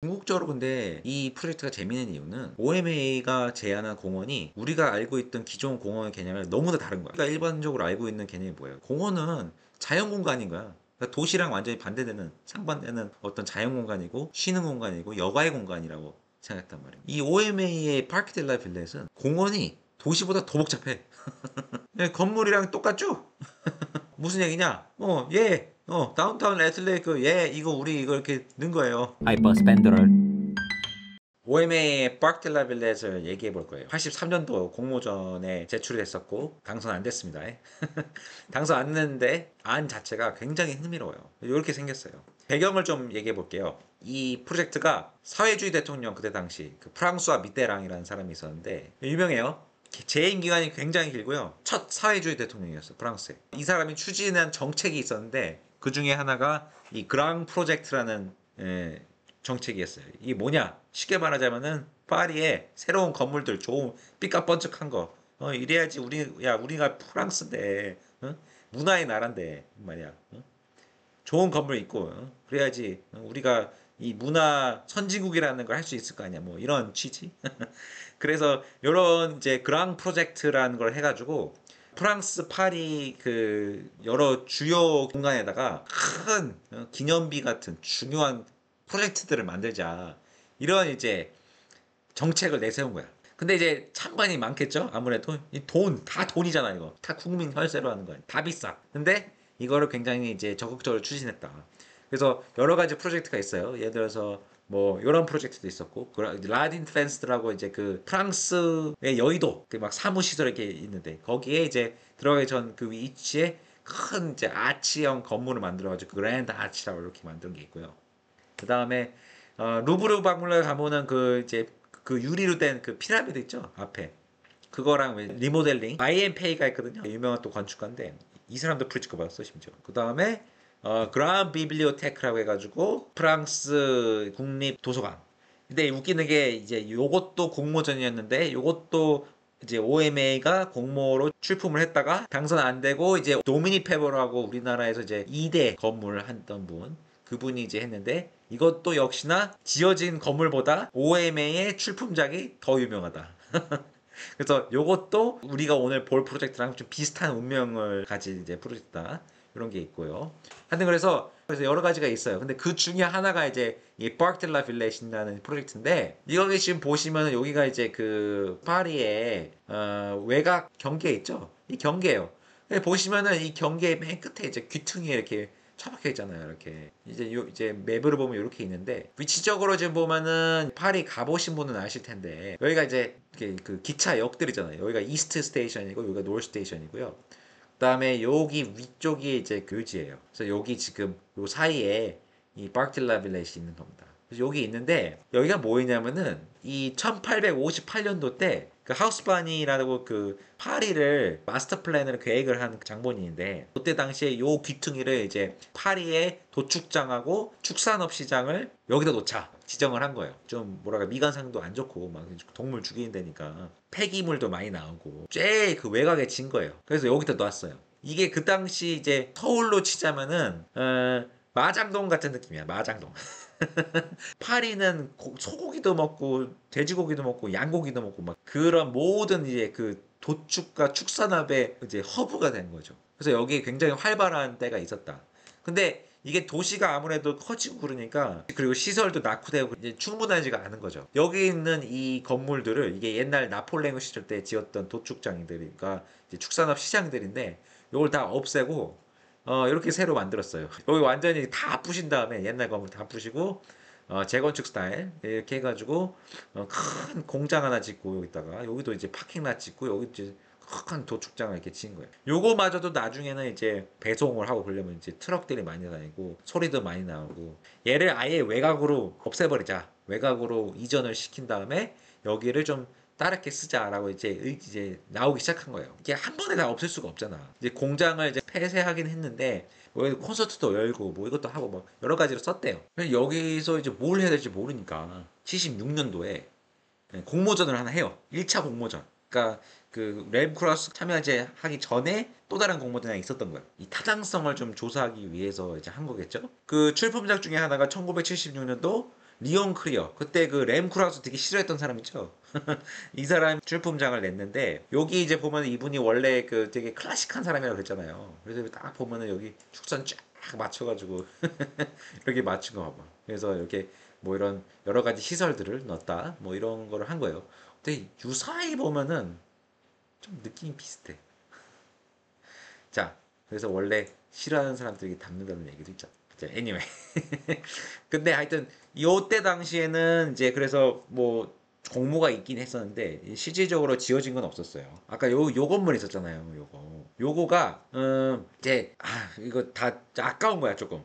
궁극적으로 근데 이 프로젝트가 재밌는 이유는 OMA가 제안한 공원이 우리가 알고 있던 기존 공원의 개념이랑 너무나 다른 거야. 우리가 일반적으로 알고 있는 개념이 뭐예요? 공원은 자연 공간인 거야. 그러니까 도시랑 완전히 반대되는 상반되는 어떤 자연 공간이고 쉬는 공간이고 여가의 공간이라고 생각했단 말이에요. 이 OMA의 파크딜라 빌렛은 공원이 도시보다 더 복잡해. 네, 건물이랑 똑같죠? 무슨 얘기냐? 다운타운 레틀레이크, 이거 우리 이거 이렇게 넣은 거예요. 하이퍼 스펜더럴. OMA의 파크딜라 빌렛을 얘기해 볼 거예요. 83년도 공모전에 제출이 됐었고 당선 안 됐습니다. 당선 안 됐는데 안 자체가 굉장히 흥미로워요. 이렇게 생겼어요. 배경을 좀 얘기해 볼게요. 이 프로젝트가 사회주의 대통령 그때 당시 그 프랑스와 미테랑이라는 사람이 있었는데 유명해요. 재임 기간이 굉장히 길고요. 첫 사회주의 대통령이었어요. 프랑스에. 이 사람이 추진한 정책이 있었는데 그 중에 하나가 이 그랑 프로젝트라는 정책이었어요. 이게 뭐냐? 쉽게 말하자면은 파리에 새로운 건물들 좋은 삐까뻔쩍한 거. 이래야지 우리가 프랑스인데 문화의 나라인데 말이야. 좋은 건물 있고 그래야지 우리가 이 문화 선진국이라는 걸 할 수 있을 거 아니야. 뭐 이런 취지. 그래서 이런 이제 그랑 프로젝트라는 걸 해가지고 프랑스 파리 그 여러 주요 공간에다가 큰 기념비 같은 중요한 프로젝트들을 만들자 이런 이제 정책을 내세운 거야. 근데 이제 찬반이 많겠죠? 아무래도 이 돈, 다 돈이잖아 이거. 다 국민 혈세로 하는 거야. 다 비싸. 근데 이거를 굉장히 이제 적극적으로 추진했다. 그래서 여러 가지 프로젝트가 있어요. 예를 들어서 뭐 이런 프로젝트도 있었고 라딘 펜스라고 이제 그 프랑스의 여의도 그 막 사무시설 이렇게 있는데 거기에 이제 들어가기 전 그 위치에 큰 이제 아치형 건물을 만들어가지고 그랜드 아치라고 이렇게 만든 게 있고요. 그 다음에 루브르 박물관에 가보는 그 이제 그 유리로 된 그 피라미드 있죠 앞에 그거랑 리모델링 IMP가 있거든요. 유명한 또 건축가인데 이 사람도 프리츠커 받았어 심지어. 그 다음에 그람 비블리오테크라고 해가지고 프랑스 국립 도서관. 근데 웃기는 게 이제 요것도 공모전이었는데 요것도 이제 OMA가 공모로 출품을 했다가 당선 안 되고 이제 도미니 페버라고 우리나라에서 이제 2대 건물을 했던 분 그분이 이제 했는데 이것도 역시나 지어진 건물보다 OMA의 출품작이 더 유명하다. 그래서 요것도 우리가 오늘 볼 프로젝트랑 좀 비슷한 운명을 가진 이제 프로젝트다. 이런 게 있고요. 하여튼 그래서 여러 가지가 있어요. 근데 그 중에 하나가 이제 이 파크딜라 빌렛이라는 프로젝트인데 여기 지금 보시면 여기가 이제 그 파리의 외곽 경계 있죠? 이 경계예요. 보시면은 이 경계 맨 끝에 이제 귀퉁이에 이렇게 처박혀 있잖아요. 이렇게 이제 맵으로 보면 이렇게 있는데 위치적으로 지금 보면은 파리 가보신 분은 아실 텐데 여기가 이제 그 기차역들이잖아요. 여기가 이스트 스테이션이고 여기가 노스 스테이션이고요. 그다음에 여기 위쪽이 이제 교지예요. 그래서 여기 지금 요 사이에 이 바르틸라 빌렛이 있는 겁니다. 그래서 여기 있는데 여기가 뭐냐면은 이 1858년도 때 그 하우스바니라고 그 파리를 마스터 플랜을 계획을 한 장본인인데 그때 당시에 요 귀퉁이를 이제 파리의 도축장하고 축산업 시장을 여기다 놓자 지정을 한 거예요. 좀 뭐랄까 미관상도 안 좋고 막 동물 죽이는 데니까 폐기물도 많이 나오고 꽤 그 외곽에 진 거예요. 그래서 여기다 놨어요. 이게 그 당시 이제 서울로 치자면은 마장동 같은 느낌이야. 마장동. 파리는 소고기도 먹고 돼지고기도 먹고 양고기도 먹고 막 그런 모든 이제 그 도축과 축산업의 이제 허브가 된 거죠. 그래서 여기에 굉장히 활발한 때가 있었다. 근데 이게 도시가 아무래도 커지고 그러니까 그리고 시설도 낙후되고 이제 충분하지가 않은 거죠. 여기 있는 이 건물들을 이게 옛날 나폴레옹 시절 때 지었던 도축장들이니까 이제 축산업 시장들인데 이걸 다 없애고 이렇게 새로 만들었어요. 여기 완전히 다 부신 다음에 옛날 건물 다 부시고 재건축 스타일 이렇게 해가지고 큰 공장 하나 짓고 여기다가 여기도 이제 파킹lot 짓고 여기 이제 큰 도축장을 이렇게 지은 거예요. 요거마저도 나중에는 이제 배송을 하고 그러려면 이제 트럭들이 많이 다니고 소리도 많이 나오고 얘를 아예 외곽으로 없애버리자. 외곽으로 이전을 시킨 다음에 여기를 좀 다르게 쓰자라고 이제 나오기 시작한 거예요. 이게 한 번에 다 없앨 수가 없잖아. 이제 공장을 이제 폐쇄하긴 했는데 여기 콘서트도 열고 뭐 이것도 하고 뭐 여러 가지로 썼대요. 여기서 이제 뭘 해야 될지 모르니까 76년도에 공모전을 하나 해요. 1차 공모전. 그러니까 그 레드크로스 참여제 하기 전에 또 다른 공모전이 있었던 거예요. 이 타당성을 좀 조사하기 위해서 이제 한 거겠죠. 그 출품작 중에 하나가 1976년도 리온 크리어. 그때 그 램쿠라우스 되게 싫어했던 사람 있죠? 이 사람 출품작을 냈는데 여기 이제 보면 이분이 원래 그 되게 클래식한 사람이라고 그랬잖아요. 그래서 딱 보면은 여기 축선 쫙 맞춰가지고 이렇게 맞춘 거 봐봐. 그래서 이렇게 뭐 이런 여러 가지 시설들을 넣었다 뭐 이런 거를 한 거예요. 근데 유사히 보면은 좀 느낌이 비슷해. 자, 그래서 원래 싫어하는 사람들이 담는다는 얘기도 있죠. 자, anyway. 근데 하여튼 요때 당시에는 이제 그래서 뭐 공모가 있긴 했었는데 실질적으로 지어진 건 없었어요. 아까 요 건물 있었잖아요. 요거가 이제 이거 다 아까운 거야 조금.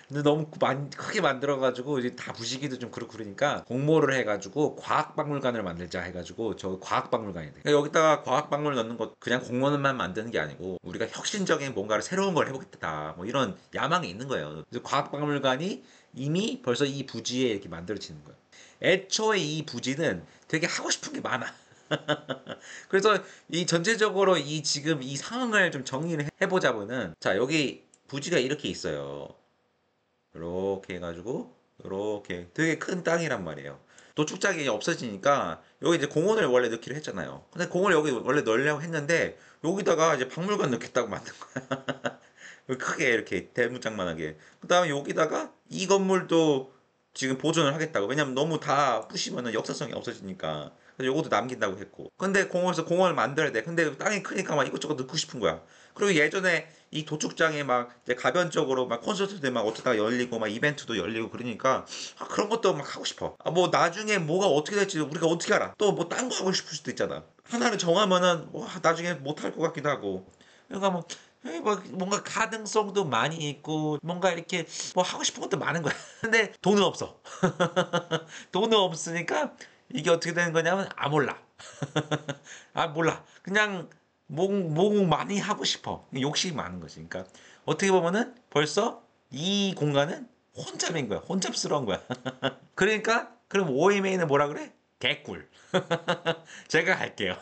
근데 너무 크게 만들어가지고 이제 다 부시기도 좀 그렇고 그러니까 공모를 해가지고 과학박물관을 만들자 해가지고 저 과학박물관이 돼. 그러니까 여기다가 과학박물 넣는 것 그냥 공원만 만드는 게 아니고 우리가 혁신적인 뭔가를 새로운 걸 해보겠다 뭐 이런 야망이 있는 거예요. 그래서 과학박물관이 이미 벌써 이 부지에 이렇게 만들어지는 거예요. 애초에 이 부지는 되게 하고 싶은 게 많아. 그래서 이 전체적으로 이 지금 이 상황을 좀 정리를 해보자면은 자 여기 부지가 이렇게 있어요. 이렇게 해가지고 이렇게 되게 큰 땅이란 말이에요. 도축장이 없어지니까 여기 이제 공원을 원래 넣기로 했잖아요. 근데 공원을 여기 원래 넣으려고 했는데 여기다가 이제 박물관 넣겠다고 만든 거야. 크게 이렇게 대문짝만하게. 그다음에 여기다가 이 건물도 지금 보존을 하겠다고. 왜냐면 너무 다 부시면은 역사성이 없어지니까. 그래서 요것도 남긴다고 했고. 근데 공원에서 공원을 만들어야 돼. 근데 땅이 크니까 막 이것저것 넣고 싶은 거야. 그리고 예전에 이 도축장에 막 이제 가변적으로 막 콘서트들 막 어쩌다가 열리고 막 이벤트도 열리고 그러니까 그런 것도 막 하고 싶어. 뭐 나중에 뭐가 어떻게 될지 우리가 어떻게 알아? 또 뭐 딴 거 하고 싶을 수도 있잖아. 하나를 정하면은 와 나중에 못 할 것 같기도 하고. 그러니까 뭐 뭔가 가능성도 많이 있고 뭔가 이렇게 뭐 하고 싶은 것도 많은 거야. 근데 돈은 없어. 돈은 없으니까 이게 어떻게 되는 거냐면 몰라. 몰라. 그냥 뭐 많이 하고 싶어. 욕심이 많은 거지. 그러니까 어떻게 보면은 벌써 이 공간은 혼잡인 거야. 혼잡스러운 거야. 그러니까 그럼 OMA는 뭐라 그래? 개꿀. 제가 할게요.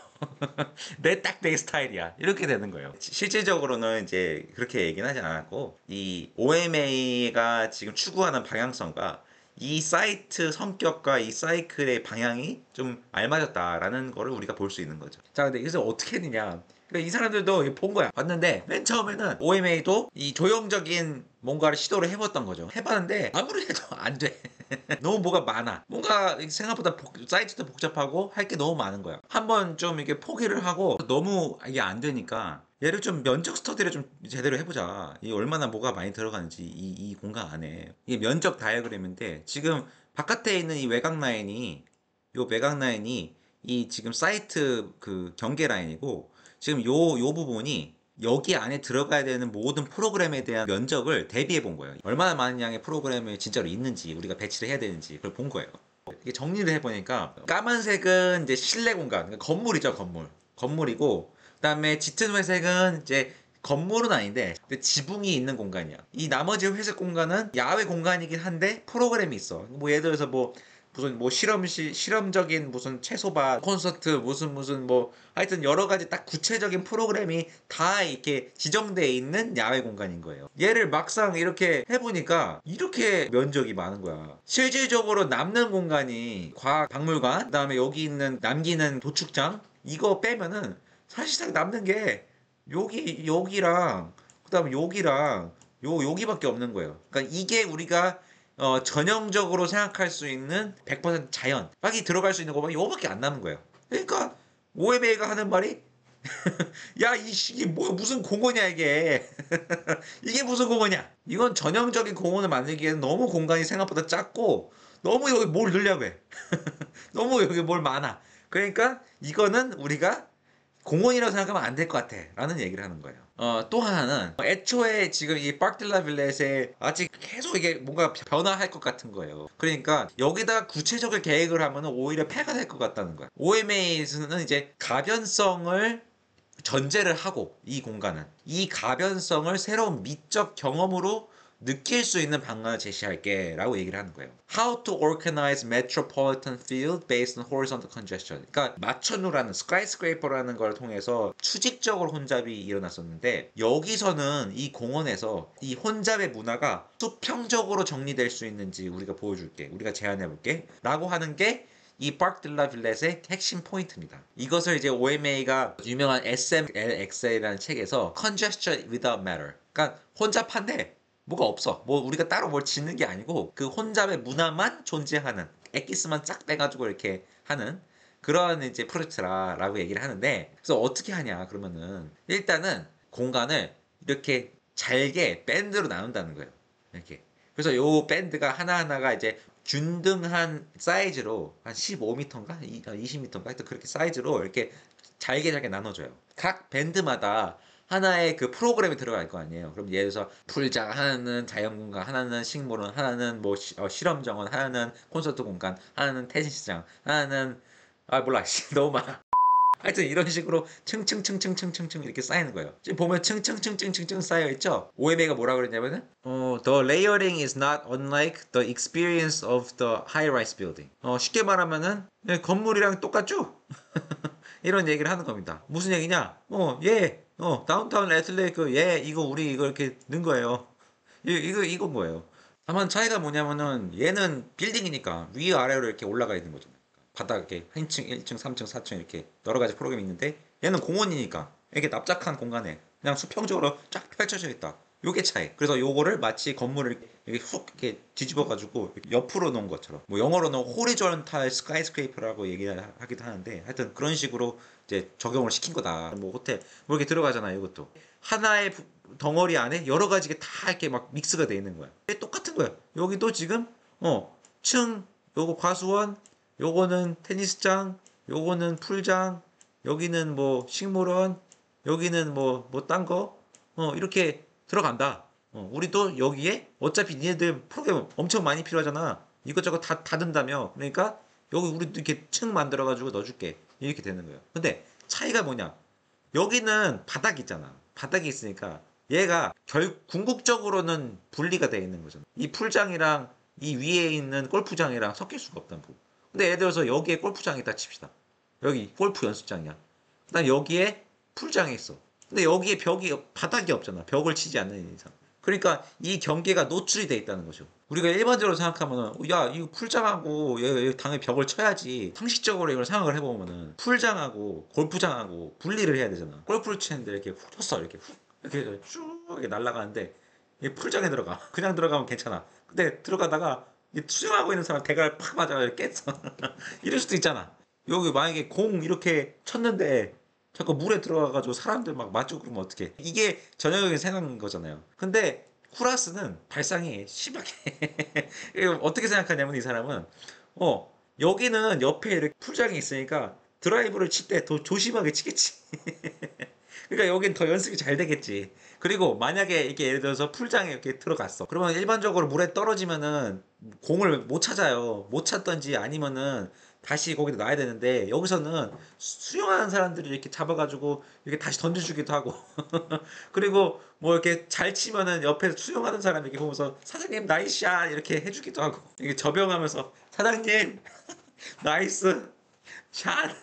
내 스타일이야. 이렇게 되는 거예요. 실질적으로는 이제 그렇게 얘기는 하지 않았고, 이 OMA가 지금 추구하는 방향성과 이 사이트 성격과 이 사이클의 방향이 좀 알맞았다라는 거를 우리가 볼 수 있는 거죠. 자, 근데 여기서 어떻게 했느냐. 그러니까 이 사람들도 본 거야. 봤는데 맨 처음에는 OMA도 이 조형적인 뭔가를 시도를 해봤던 거죠. 해봤는데 아무리 해도 안 돼. 너무 뭐가 많아. 뭔가 생각보다 사이트도 복잡하고 할 게 너무 많은 거야. 한번 좀 이렇게 포기를 하고 너무 이게 안 되니까 얘를 좀 면적 스터디를 좀 제대로 해보자. 이 얼마나 뭐가 많이 들어가는지 이 공간 안에 이게 면적 다이어그램인데 지금 바깥에 있는 이 외곽 라인이 요 외곽 라인이 이 지금 사이트 그 경계 라인이고 지금 요 부분이 여기 안에 들어가야 되는 모든 프로그램에 대한 면적을 대비해 본 거예요. 얼마나 많은 양의 프로그램이 진짜로 있는지 우리가 배치를 해야 되는지 그걸 본 거예요. 이게 정리를 해보니까 까만색은 이제 실내 공간, 그러니까 건물이죠, 건물이고 그다음에 짙은 회색은 이제 건물은 아닌데 지붕이 있는 공간이야. 이 나머지 회색 공간은 야외 공간이긴 한데 프로그램이 있어. 뭐 예를 들어서 뭐 무슨 뭐 실험적인 무슨 채소밭 콘서트 무슨 뭐 하여튼 여러 가지 딱 구체적인 프로그램이 다 이렇게 지정되어 있는 야외 공간인 거예요. 얘를 막상 이렇게 해보니까 이렇게 면적이 많은 거야. 실질적으로 남는 공간이 과학 박물관 그다음에 여기 있는 남기는 도축장 이거 빼면은 사실상 남는 게 여기랑 그다음에 여기랑 여기밖에 없는 거예요. 그러니까 이게 우리가 전형적으로 생각할 수 있는 100% 자연 빡이 들어갈 수 있는 거면 이거밖에 안 남은 거예요. 그러니까 OMA가 하는 말이 야 이게 뭐 무슨 공원이야 이게 이게 무슨 공원이야. 이건 전형적인 공원을 만들기에는 너무 공간이 생각보다 작고 너무 여기 뭘 넣으려고 해. 너무 여기 뭘 많아. 그러니까 이거는 우리가 공원이라고 생각하면 안 될 것 같아 라는 얘기를 하는 거예요. 또 하나는 애초에 지금 이 파크딜라 빌렛에 아직 계속 이게 뭔가 변화할 것 같은 거예요. 그러니까 여기다 구체적인 계획을 하면 오히려 폐가 될 것 같다는 거야. OMA에서는 이제 가변성을 전제를 하고 이 공간은 이 가변성을 새로운 미적 경험으로 느낄 수 있는 방안을 제시할게 라고 얘기를 하는 거예요. How to organize metropolitan field based on horizontal congestion. 그러니까 마천루라는 skyscraper라는 걸 통해서 수직적으로 혼잡이 일어났었는데 여기서는 이 공원에서 이 혼잡의 문화가 수평적으로 정리될 수 있는지 우리가 보여줄게. 우리가 제안해볼게. 라고 하는 게 이 파크 딜라 빌렛의 핵심 포인트입니다. 이것을 이제 OMA가 유명한 SMLXA라는 책에서 Congestion Without Matter. 그러니까 혼잡한데 뭐가 없어. 뭐 우리가 따로 뭘 짓는 게 아니고 그 혼잡의 문화만 존재하는 엑기스만 쫙 빼가지고 이렇게 하는 그런 이제 프로젝트라고 얘기를 하는데 그래서 어떻게 하냐 그러면은 일단은 공간을 이렇게 잘게 밴드로 나눈다는 거예요. 이렇게. 그래서 요 밴드가 하나하나가 이제 균등한 사이즈로 한 15m인가? 20m인가? 하여튼 그렇게 사이즈로 이렇게 잘게 나눠줘요. 각 밴드마다 하나의 그 프로그램이 들어갈 거 아니에요. 그럼 예를 들어서 풀장, 하나는 자연공간, 하나는 식물원, 하나는 뭐 실험 정원, 하나는 콘서트 공간, 하나는 테니스장, 하나는 몰라 너무 많아. 하여튼 이런 식으로 층층층층층층층 이렇게 쌓이는 거예요. 지금 보면 층층층층층층 쌓여 있죠. OMA가 뭐라 그랬냐면은 the layering is not unlike the experience of the high-rise building. 쉽게 말하면은 건물이랑 똑같죠? 이런 얘기를 하는 겁니다. 무슨 얘기냐? 다운타운 애틀레이크 이거 우리 이거 이렇게 넣은 거예요. 이거 뭐예요? 다만 차이가 뭐냐면은 얘는 빌딩이니까 위아래로 이렇게 올라가 있는 거잖아요. 바닥에 1층, 1층, 3층, 4층 이렇게 여러 가지 프로그램이 있는데 얘는 공원이니까 이렇게 납작한 공간에 그냥 수평적으로 쫙 펼쳐져 있다. 요게 차이. 그래서 요거를 마치 건물을 이렇게 훅 이렇게 뒤집어 가지고 옆으로 놓은 것처럼 뭐 영어로는 호리존탈 스카이스크레이퍼라고 얘기하기도 하는데 하여튼 그런 식으로 이제 적용을 시킨 거다. 뭐 호텔 뭐 이렇게 들어가잖아요. 이것도 하나의 덩어리 안에 여러 가지가 다 이렇게 막 믹스가 돼 있는 거야. 똑같은 거야. 여기도 지금 층 요거 과수원 요거는 테니스장, 요거는 풀장, 여기는 뭐 식물원, 여기는 뭐 딴 거, 이렇게 들어간다. 우리도 여기에 어차피 니네들 프로그램 엄청 많이 필요하잖아. 이것저것 다 든다며. 그러니까 여기 우리도 이렇게 층 만들어가지고 넣어줄게. 이렇게 되는 거예요. 근데 차이가 뭐냐? 여기는 바닥이 있잖아. 바닥이 있으니까 얘가 궁극적으로는 분리가 되어 있는 거잖아. 이 풀장이랑 이 위에 있는 골프장이랑 섞일 수가 없다는 거. 근데 예를 들어서 여기에 골프장이 있다 칩시다. 여기 골프 연습장이야. 그다음 여기에 풀장이 있어. 근데 여기에 바닥이 없잖아. 벽을 치지 않는 이상. 그러니까 이 경계가 노출이 돼 있다는 거죠. 우리가 일반적으로 생각하면은 야 이거 풀장하고 여기 당연히 벽을 쳐야지. 상식적으로 이걸 생각을 해보면은 풀장하고 골프장하고 분리를 해야 되잖아. 골프를 치는데 이렇게 훅 쳤어. 이렇게 훅 이렇게 쭉 이렇게 날아가는데 이 풀장에 들어가. 그냥 들어가면 괜찮아. 근데 들어가다가 수영하고 있는 사람 대가를 팍 맞아 깼어. 이럴 수도 있잖아. 여기 만약에 공 이렇게 쳤는데 자꾸 물에 들어가가지고 사람들 막 맞고 그러면 어떡해. 이게 전형적인 생각인 거잖아요. 근데 쿠라스는 발상이 심하게 어떻게 생각하냐면 이 사람은 여기는 옆에 이렇게 풀장이 있으니까 드라이브를 칠 때 더 조심하게 치겠지. 그러니까 여긴 더 연습이 잘 되겠지. 그리고 만약에 이렇게 예를 들어서 풀장에 이렇게 들어갔어. 그러면 일반적으로 물에 떨어지면은 공을 못 찾아요. 못 찾던지 아니면은 다시 거기다 놔야 되는데 여기서는 수영하는 사람들이 이렇게 잡아가지고 이렇게 다시 던져주기도 하고 그리고 뭐 이렇게 잘 치면은 옆에서 수영하는 사람이 이렇게 보면서 사장님 나이스샷 이렇게 해주기도 하고 이게 접영하면서 사장님 나이스 샷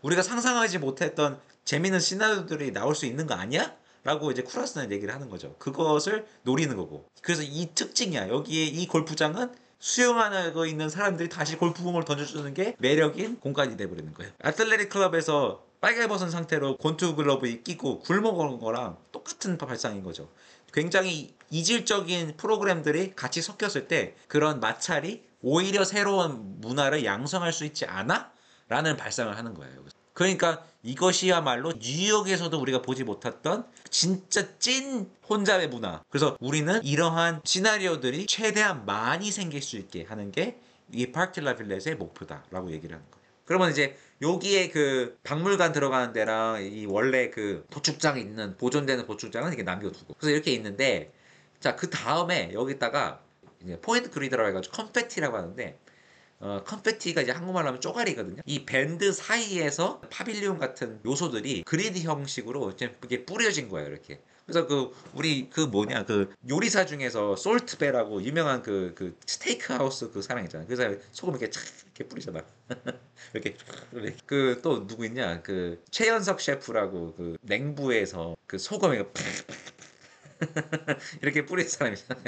우리가 상상하지 못했던 재미있는 시나리오들이 나올 수 있는 거 아니야? 라고 이제 쿠라스는 얘기를 하는 거죠. 그것을 노리는 거고. 그래서 이 특징이야. 여기에 이 골프장은 수영하고 있는 사람들이 다시 골프공을 던져주는 게 매력인 공간이 돼버리는 거예요. 아틀레틱 클럽에서 빨개 벗은 상태로 권투 글러브 끼고 굶어가는 거랑 똑같은 발상인 거죠. 굉장히 이질적인 프로그램들이 같이 섞였을 때 그런 마찰이 오히려 새로운 문화를 양성할 수 있지 않아? 라는 발상을 하는 거예요. 그러니까 이것이야말로 뉴욕에서도 우리가 보지 못했던 진짜 찐 혼잡의 문화. 그래서 우리는 이러한 시나리오들이 최대한 많이 생길 수 있게 하는 게 이 파크틸라 빌렛의 목표다라고 얘기를 하는 거예요. 그러면 이제 여기에 그 박물관 들어가는 데랑 이 원래 그 보축장이 있는 보존되는 보축장은 이렇게 남겨두고 그래서 이렇게 있는데 자 그 다음에 여기다가 이제 포인트 그리드라고 해가지고 컨페티라고 하는데 컨페티가 이제 한국말로 하면 쪼가리거든요. 이 밴드 사이에서 파빌리온 같은 요소들이 그리드 형식으로 이제 이게 뿌려진 거예요. 이렇게 그래서 우리 뭐냐 요리사 중에서 솔트베라고 유명한 스테이크 하우스 그 사람 있잖아. 그 사람 소금 이렇게 착 이렇게 뿌리잖아. 이렇게 또 누구 있냐? 최연석 셰프라고 냉부에서 소금 이렇게 팍 이렇게 뿌리는 사람이잖아.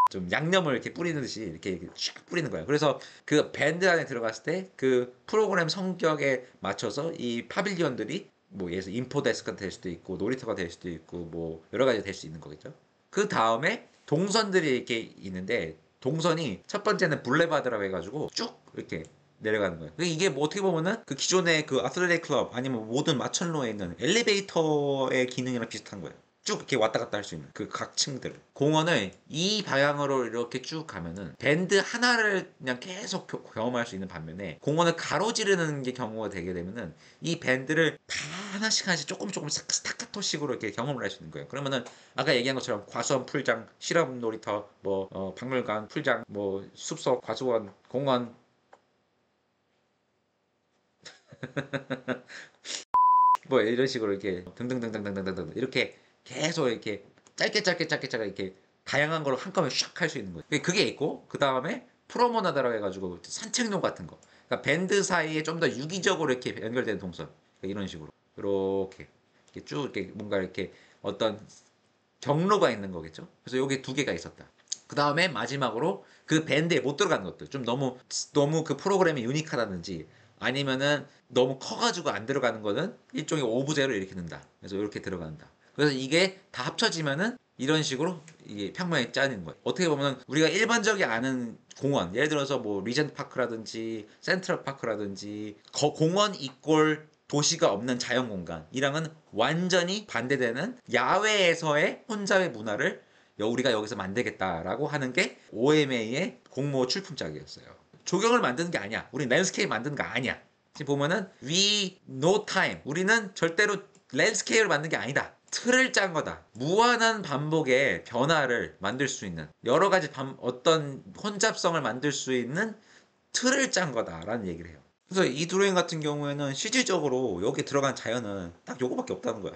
좀 양념을 이렇게 뿌리는 듯이 이렇게 쫙 뿌리는 거야. 그래서 그 밴드 안에 들어갔을 때 그 프로그램 성격에 맞춰서 이 파빌리온들이 뭐 예를 들어 인포데스크가 될 수도 있고 놀이터가 될 수도 있고 뭐 여러 가지가 될 수 있는 거겠죠. 그 다음에 동선들이 이렇게 있는데 동선이 첫 번째는 블레바드라고 해가지고 쭉 이렇게 내려가는 거예요. 이게 뭐 어떻게 보면은 그 기존의 아틀레틱 클럽 아니면 모든 마천루에 있는 엘리베이터의 기능이랑 비슷한 거예요. 쭉 이렇게 왔다 갔다 할 수 있는 각 층들 공원을 이 방향으로 이렇게 쭉 가면은 밴드 하나를 그냥 계속 경험할 수 있는 반면에 공원을 가로지르는 게 경우가 되게 되면은 이 밴드를 다 하나씩 조금 스타카토식으로 이렇게 경험을 할 수 있는 거예요. 그러면은 아까 얘기한 것처럼 과수원 풀장, 실험 놀이터, 박물관 풀장, 숲속 과수원 공원 이런 식으로 이렇게 등등등등등등등 이렇게 계속 이렇게 짧게 이렇게 다양한 걸 한꺼번에 샥 할 수 있는 거예요. 그게 있고 그 다음에 프로모나다라고 해가지고 산책로 같은 거. 그러니까 밴드 사이에 좀 더 유기적으로 이렇게 연결되는 동선. 그러니까 이런 식으로 이렇게 쭉 이렇게 뭔가 이렇게 어떤 경로가 있는 거겠죠. 그래서 여기 두 개가 있었다. 그 다음에 마지막으로 그 밴드에 못 들어가는 것들 좀 너무 그 프로그램이 유니크하다든지 아니면은 너무 커가지고 안 들어가는 거는 일종의 오브제로 이렇게 넣는다. 그래서 이렇게 들어간다. 그래서 이게 다 합쳐지면은 이런 식으로 이게 평면이 짜는 거예요. 어떻게 보면 우리가 일반적인 아는 공원, 예를 들어서 뭐 리젠트 파크라든지 센트럴 파크라든지 공원 이꼴 도시가 없는 자연 공간이랑은 완전히 반대되는 야외에서의 혼자의 문화를 우리가 여기서 만들겠다라고 하는 게 OMA의 공모 출품작이었어요. 조경을 만드는 게 아니야. 우리 랜드스케이프 만드는 거 아니야. 지금 보면은 we no time. 우리는 절대로 랜드스케이프를 만든 게 아니다. 틀을 짠 거다. 무한한 반복의 변화를 만들 수 있는 여러 가지 어떤 혼잡성을 만들 수 있는 틀을 짠 거다라는 얘기를 해요. 그래서 이 드로잉 같은 경우에는 실질적으로 여기 들어간 자연은 딱 요거밖에 없다는 거야.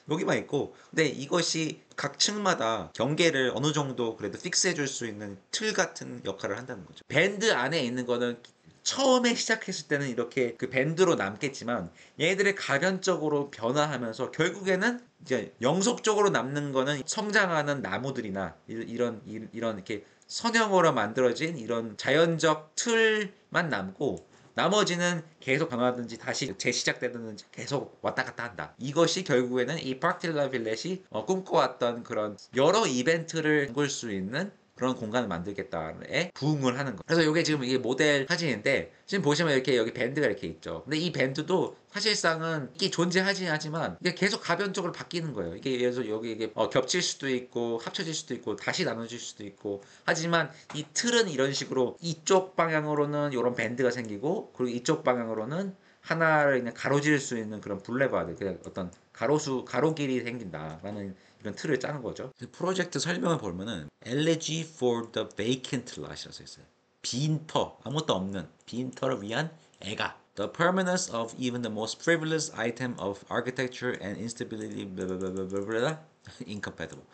여기만 있고 근데 이것이 각 층마다 경계를 어느 정도 그래도 픽스해 줄 수 있는 틀 같은 역할을 한다는 거죠. 밴드 안에 있는 거는 처음에 시작했을 때는 이렇게 그 밴드로 남겠지만 얘들이 가변적으로 변화하면서 결국에는 이제 영속적으로 남는 거는 성장하는 나무들이나 이런 이렇게 선형으로 만들어진 이런 자연적 틀만 남고 나머지는 계속 변화하든지 다시 재시작되든지 계속 왔다 갔다 한다. 이것이 결국에는 이 파크틸라 빌렛이 꿈꿔왔던 그런 여러 이벤트를 담글 수 있는 그런 공간을 만들겠다에 부응을 하는 거. 그래서 이게 지금 이게 모델 사진인데 지금 보시면 이렇게 여기 밴드가 이렇게 있죠. 근데 이 밴드도 사실상은 이게 존재하지 하지만 이게 계속 가변적으로 바뀌는 거예요. 이게 예를 들어서 여기 이게 겹칠 수도 있고 합쳐질 수도 있고 다시 나눠질 수도 있고 하지만 이 틀은 이런 식으로 이쪽 방향으로는 이런 밴드가 생기고 그리고 이쪽 방향으로는 하나를 그냥 가로질 수 있는 그런 블레바드 그냥 어떤 가로길이 생긴다라는 이런 틀을 짜는 거죠. 그 프로젝트 설명을 보면은 Elegy for the Vacant Lot이라고 써 있어요. 빈 터, 아무것도 없는 빈 터를 위한 애가. The permanence of even the most frivolous item of architecture and instability blah, blah, blah, blah, blah, blah, incompatible.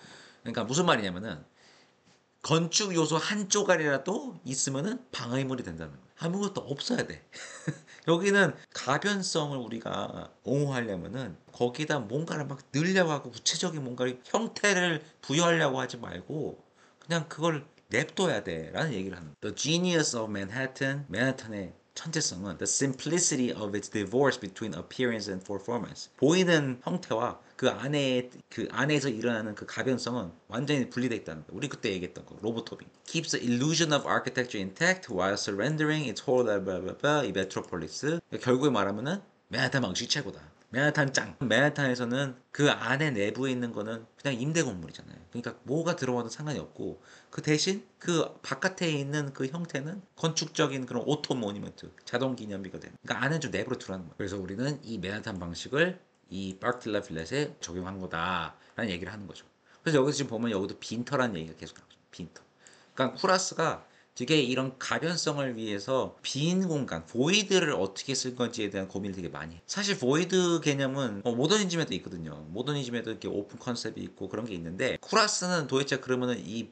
그러니까 무슨 말이냐면은 건축 요소 한 조각이라도 있으면은 방해물이 된다는 거예요. 아무것도 없어야 돼. 여기는 가변성을 우리가 옹호하려면은 거기다 뭔가를 막 넣으려고 하고 구체적인 뭔가를 형태를 부여하려고 하지 말고 그냥 그걸 냅둬야 돼 라는 얘기를 하는 거예요. The genius of Manhattan, 맨하탄의 천재성은 the simplicity of its divorce between appearance and performance. 보이는 형태와 그 안에서 일어나는 그 가변성은 완전히 분리되어 있다는 거. 우리 그때 얘기했던 거. 로보토빙. Keeps the illusion of architecture intact while surrendering its whole 이 메트로폴리스. 결국에 말하면은 맨하탄 방식 최고다. 맨하탄 짱. 맨하탄에서는 그 안에 내부에 있는 거는 그냥 임대 건물이잖아요. 그러니까 뭐가 들어와도 상관이 없고 그 대신 그 바깥에 있는 그 형태는 건축적인 그런 오토 모니먼트, 자동 기념비가 되는. 그러니까 안에 좀 내부로 들어가는 거예요. 그래서 우리는 이 맨하탄 방식을 이 파크틸라 빌렛에 적용한 거다라는 얘기를 하는 거죠. 그래서 여기서 지금 보면 여기도 빈터라는 얘기가 계속 나오죠. 빈터. 그러니까 쿠라스가 되게 이런 가변성을 위해서 빈 공간, 보이드를 어떻게 쓸 건지에 대한 고민을 되게 많이 해요. 사실 보이드 개념은 모더니즘에도 있거든요. 모더니즘에도 이렇게 오픈 컨셉이 있고 그런 게 있는데, 쿠라스는 도대체 그러면은 이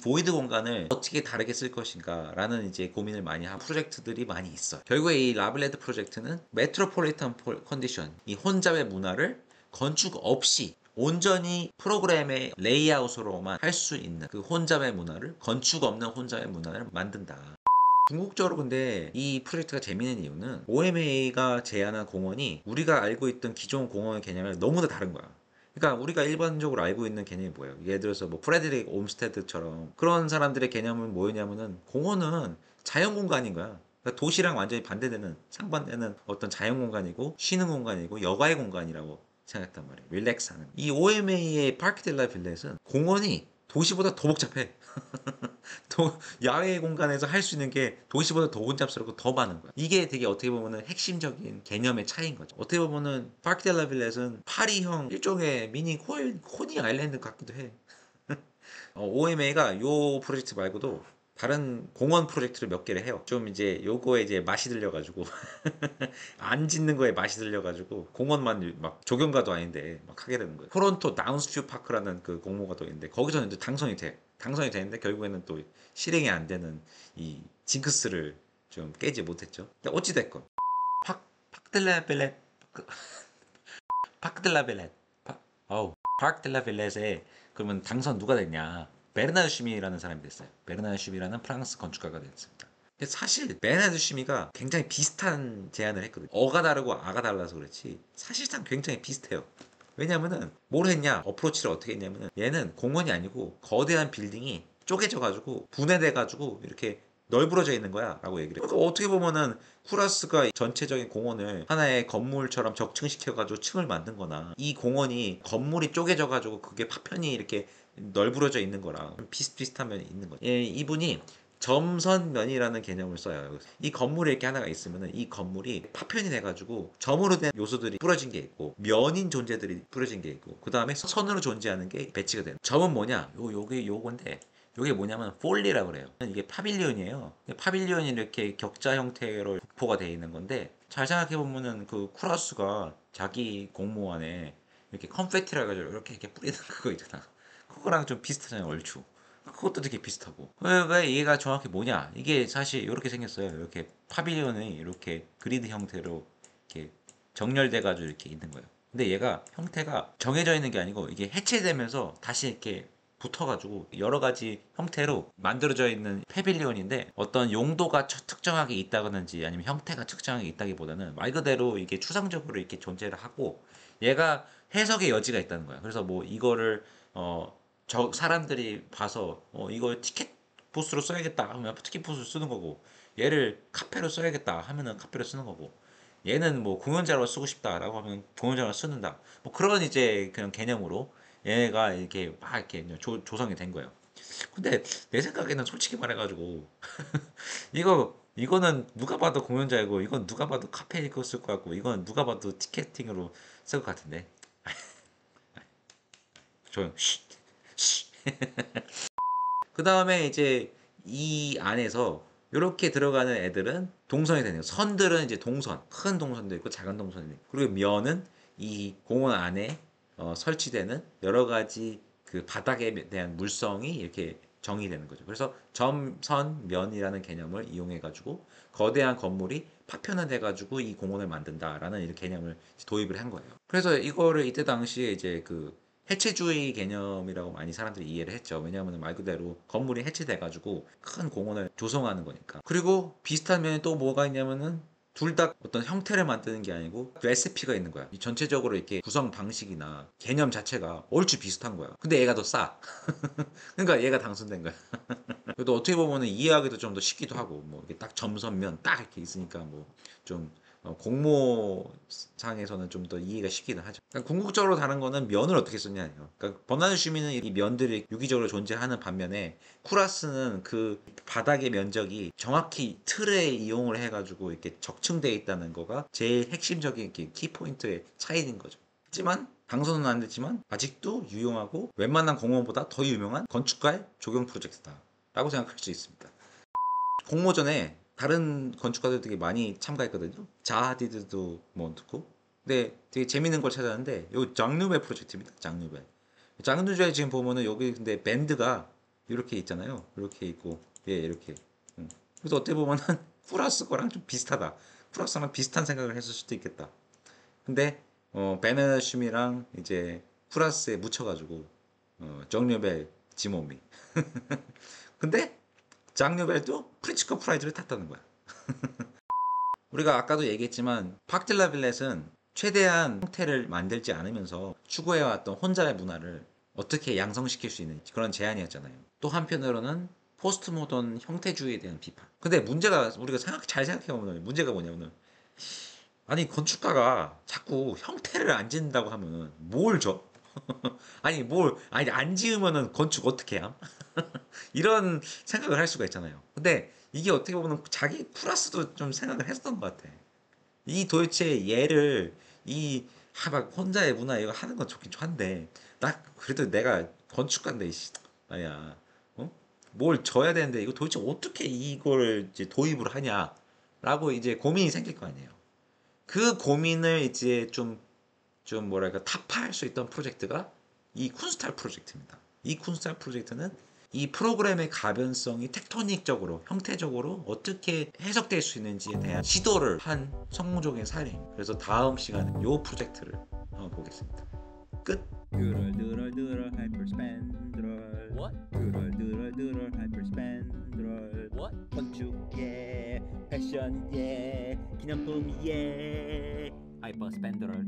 보이드 공간을 어떻게 다르게 쓸 것인가 라는 이제 고민을 많이 한 프로젝트들이 많이 있어요. 결국에 이 라블레드 프로젝트는 메트로폴리탄 컨디션, 이 혼잡의 문화를 건축 없이 온전히 프로그램의 레이아웃으로만 할 수 있는 그 혼잡의 문화를, 건축 없는 혼잡의 문화를 만든다. 궁극적으로 근데 이 프로젝트가 재밌는 이유는 OMA가 제안한 공원이 우리가 알고 있던 기존 공원의 개념이랑 너무나 다른 거야. 그러니까 우리가 일반적으로 알고 있는 개념이 뭐예요? 예를 들어서 뭐 프레드릭 옴스테드처럼 그런 사람들의 개념은 뭐였냐면은 공원은 자연 공간인 거야. 그러니까 도시랑 완전히 반대되는, 상반되는 어떤 자연 공간이고 쉬는 공간이고 여가의 공간이라고 생각했단 말이에요. 릴렉스하는. 이 OMA의 파크델라 빌렛은 공원이 도시보다 더 복잡해. 야외 공간에서 할 수 있는 게 도시보다 더 혼잡스럽고 더 많은 거야. 이게 되게 어떻게 보면은 핵심적인 개념의 차이인 거죠. 어떻게 보면은 파크 델라 빌렛은 파리형 일종의 미니 코니 아일랜드 같기도 해. OMA가 요 프로젝트 말고도 다른 공원 프로젝트를 몇 개를 해요. 좀 이제 요거에 이제 맛이 들려가지고 안 짓는 거에 맛이 들려가지고 공원만 막 조경가도 아닌데 막 하게 되는 거예요. 토론토 다운스뷰 파크라는 그 공모가 또 있는데 거기서는 또 당선이 돼. 당선이 되는데 결국에는 또 실행이 안 되는 이 징크스를 좀 깨지 못했죠. 근데 어찌됐건 파크델라벨렛 파크델라벨렛 파크델라벨렛에 그러면 당선 누가 됐냐? 베르나르 슈미라는 사람이 됐어요. 베르나르 슈미라는 프랑스 건축가가 됐습니다. 근데 사실 베르나르 슈미가 굉장히 비슷한 제안을 했거든요. 어가 다르고 아가 달라서 그렇지 사실상 굉장히 비슷해요. 왜냐면은 뭘 했냐, 어프로치를 어떻게 했냐면은 얘는 공원이 아니고 거대한 빌딩이 쪼개져 가지고 분해돼 가지고 이렇게 널브러져 있는 거야 라고 얘기를 해요. 그러니까 어떻게 보면은 쿠라스가 전체적인 공원을 하나의 건물처럼 적층시켜 가지고 층을 만든 거나, 이 공원이 건물이 쪼개져 가지고 그게 파편이 이렇게 널브러져 있는 거랑 비슷비슷한 면이 있는 거죠. 예, 이분이 점선면이라는 개념을 써요. 이 건물에 이렇게 하나가 있으면은 이 건물이 파편이 돼가지고 점으로 된 요소들이 뿌려진 게 있고 면인 존재들이 뿌려진 게 있고 그 다음에 선으로 존재하는 게 배치가 되는. 점은 뭐냐? 요게 요건데 요게 뭐냐면 폴리라고 그래요. 이게 파빌리온이에요. 파빌리온이 이렇게 격자 형태로 분포가 되어 있는 건데, 잘 생각해 보면은 그 쿠라스가 자기 공모안에 이렇게 컨페티라 가지고 이렇게 뿌리는 그거 있잖아. 그거랑 좀 비슷하잖아요, 얼추. 그것도 되게 비슷하고. 왜 얘가 정확히 뭐냐? 이게 사실 이렇게 생겼어요. 이렇게 파빌리온이 이렇게 그리드 형태로 이렇게 정렬돼 가지고 이렇게 있는 거예요. 근데 얘가 형태가 정해져 있는 게 아니고 이게 해체되면서 다시 이렇게 붙어가지고 여러 가지 형태로 만들어져 있는 패빌리온인데, 어떤 용도가 특정하게 있다든지 아니면 형태가 특정하게 있다기보다는 말 그대로 이게 추상적으로 이렇게 존재를 하고 얘가 해석의 여지가 있다는 거야. 그래서 뭐 이거를 저 사람들이 봐서 이거 티켓 부스로 써야겠다 하면 티켓 부스로 쓰는 거고, 얘를 카페로 써야겠다 하면은 카페로 쓰는 거고, 얘는 뭐 공연자로 쓰고 싶다라고 하면 공연자로 쓰는다. 뭐 그런 이제 그냥 개념으로 얘가 이렇게 막 이렇게 조성이 된 거예요. 근데 내 생각에는 솔직히 말해가지고 이거는 누가 봐도 공연자이고 이건 누가 봐도 카페에 거 쓸 것 같고 이건 누가 봐도 티켓팅으로 쓸 것 같은데. 조용. 그 다음에 이제 이 안에서 이렇게 들어가는 애들은 동선이 되네요. 선들은 이제 동선, 큰 동선도 있고 작은 동선도 있고, 그리고 면은 이 공원 안에 설치되는 여러 가지 그 바닥에 대한 물성이 이렇게 정의되는 거죠. 그래서 점, 선, 면이라는 개념을 이용해 가지고 거대한 건물이 파편화돼 가지고 이 공원을 만든다라는 이런 개념을 도입을 한 거예요. 그래서 이거를 이때 당시에 이제 그 해체주의 개념이라고 많이 사람들이 이해를 했죠. 왜냐하면 말 그대로 건물이 해체돼가지고 큰 공원을 조성하는 거니까. 그리고 비슷한 면이 또 뭐가 있냐면은 둘 다 어떤 형태를 만드는 게 아니고 레시피가 있는 거야. 이 전체적으로 이렇게 구성 방식이나 개념 자체가 얼추 비슷한 거야. 근데 얘가 더 싸. 그러니까 얘가 당선된 거야. 그래도 어떻게 보면은 이해하기도 좀 더 쉽기도 하고, 뭐 이게 딱 점선면 딱 이렇게 있으니까 뭐좀 공모상에서는 좀 더 이해가 쉽기는 하죠. 그러니까 궁극적으로 다른 거는 면을 어떻게 쓰냐예요. 그러니까 버나드 슈미는 이 면들이 유기적으로 존재하는 반면에 쿠라스는 그 바닥의 면적이 정확히 틀에 이용을 해가지고 이렇게 적층되어 있다는 거가 제일 핵심적인 키포인트의 차이인 거죠. 하지만 당선은 안 됐지만 아직도 유용하고 웬만한 공원보다 더 유명한 건축가의 조경 프로젝트다 라고 생각할 수 있습니다. 공모전에 다른 건축가들 되게 많이 참가했거든요. 자하디드도 뭐 듣고. 근데 되게 재밌는 걸 찾았는데 요 장누벨 프로젝트입니다. 장누벨. 장누벨 지금 보면은 여기 근데 밴드가 이렇게 있잖아요. 이렇게 있고 예 이렇게. 그래서 어떻게 보면은 쿠라스 거랑 좀 비슷하다. 쿠라스랑 비슷한 생각을 했을 수도 있겠다. 근데 베네슘이랑 이제 쿠라스에 묻혀가지고 정류벨 지모미. 근데 장류벨도 프리츠커 프라이즈를 탔다는 거야. 우리가 아까도 얘기했지만 파크딜라 빌렛은 최대한 형태를 만들지 않으면서 추구해왔던 혼자의 문화를 어떻게 양성시킬 수 있는지 그런 제안이었잖아요. 또 한편으로는 포스트 모던 형태주의에 대한 비판. 근데 문제가 우리가 잘 생각해보면 문제가 뭐냐면은 아니 건축가가 자꾸 형태를 안 짓는다고 하면은 뭘 줘? 아니 안 지으면은 건축 어떻게 함? 이런 생각을 할 수가 있잖아요. 근데 이게 어떻게 보면 자기 플러스도 좀 생각을 했었던 것 같아. 이 도대체 얘를 막 혼자의 문화 이거 하는 건 좋긴 한데 나 그래도 내가 건축가인데 아니야. 어? 뭘 져야 되는데 이거 도대체 어떻게 이걸 이제 도입을 하냐라고 이제 고민이 생길 거 아니에요. 그 고민을 이제 좀 뭐랄까 타파할 수 있던 프로젝트가 이 쿤스탈 프로젝트입니다. 이 쿤스탈 프로젝트는 이 프로그램의 가변성이 텍토닉적으로 형태적으로 어떻게 해석될 수 있는지에 대한 시도를 한 성공적인 사례입니다. 그래서 다음 시간에 이 프로젝트를 한번 보겠습니다. 끝. 드럴 하이퍼스펜드럴 What? 드럴 하이퍼스펜드럴 What? 건축 예 패션 예 기념품 예 하이퍼 스펜더럴